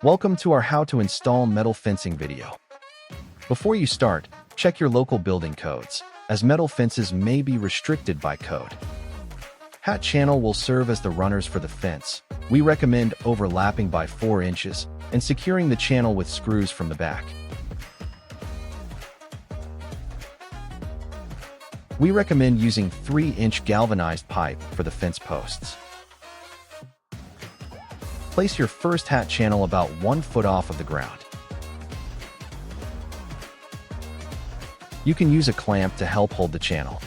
Welcome to our how to install metal fencing video. Before you start, check your local building codes, as metal fences may be restricted by code. Hat channel will serve as the runners for the fence. We recommend overlapping by 4 inches and securing the channel with screws from the back. We recommend using 3-inch galvanized pipe for the fence posts. Place your first hat channel about 1 foot off of the ground. You can use a clamp to help hold the channel.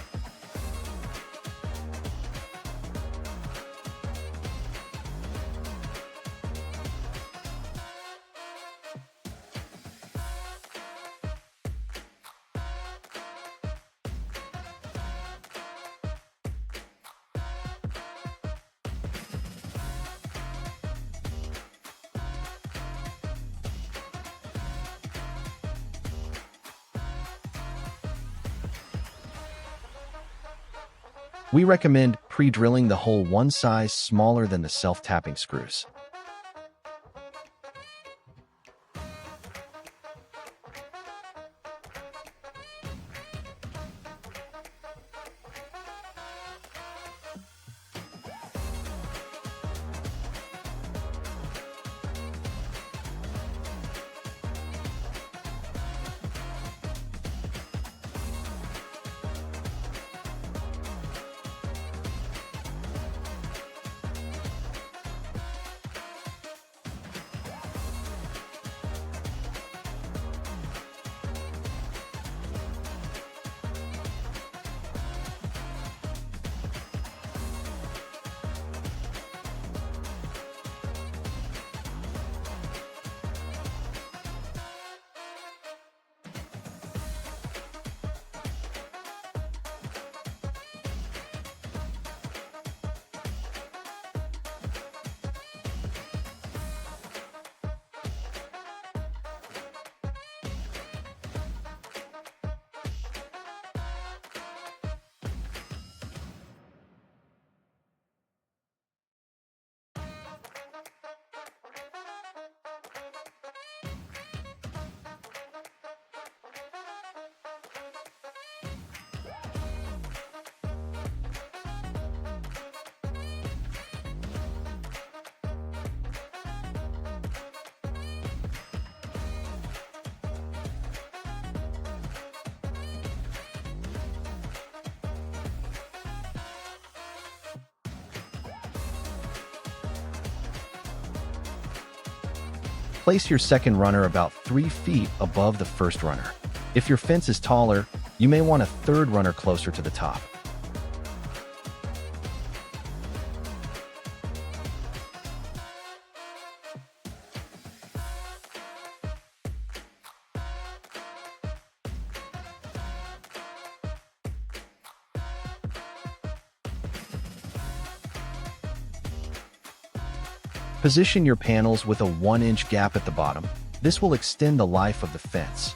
We recommend pre-drilling the hole one size smaller than the self-tapping screws. Place your second runner about 3 feet above the first runner. If your fence is taller, you may want a third runner closer to the top. Position your panels with a 1-inch gap at the bottom. This will extend the life of the fence.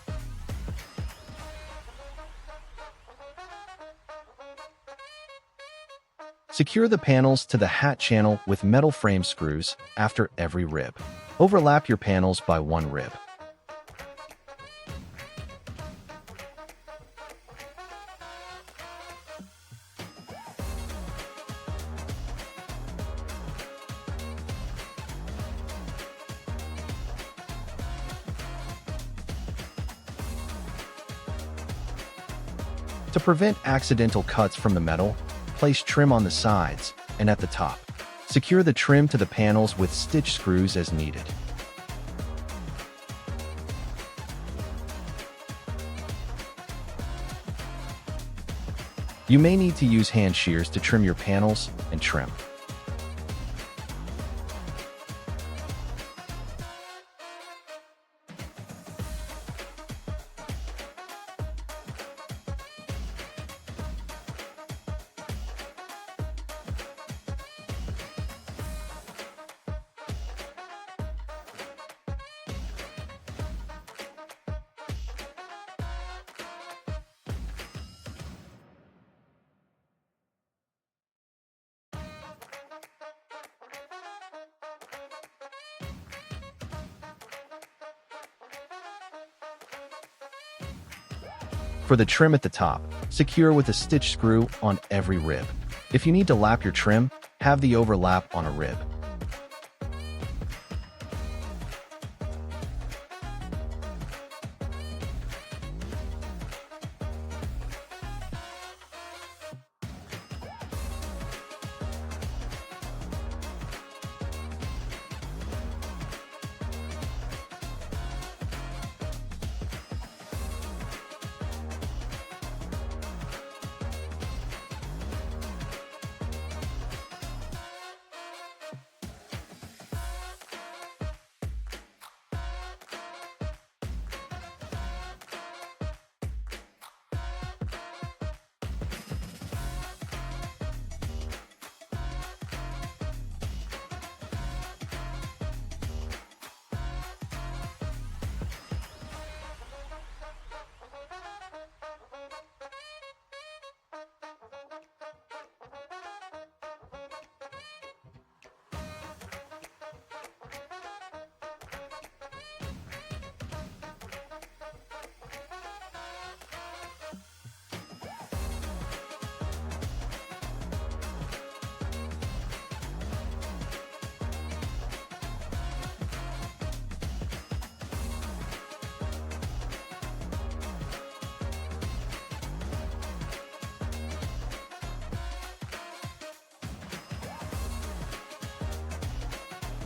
Secure the panels to the hat channel with metal frame screws after every rib. Overlap your panels by 1 rib. To prevent accidental cuts from the metal, place trim on the sides and at the top. Secure the trim to the panels with stitch screws as needed. You may need to use hand shears to trim your panels and trim. For the trim at the top, secure with a stitch screw on every rib. If you need to lap your trim, have the overlap on a rib.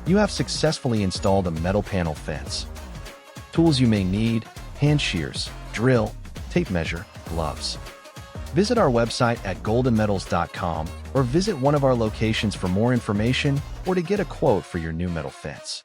You have successfully installed a metal panel fence. Tools you may need: hand shears, drill, tape measure, gloves. Visit our website at goldinmetals.com or visit one of our locations for more information or to get a quote for your new metal fence.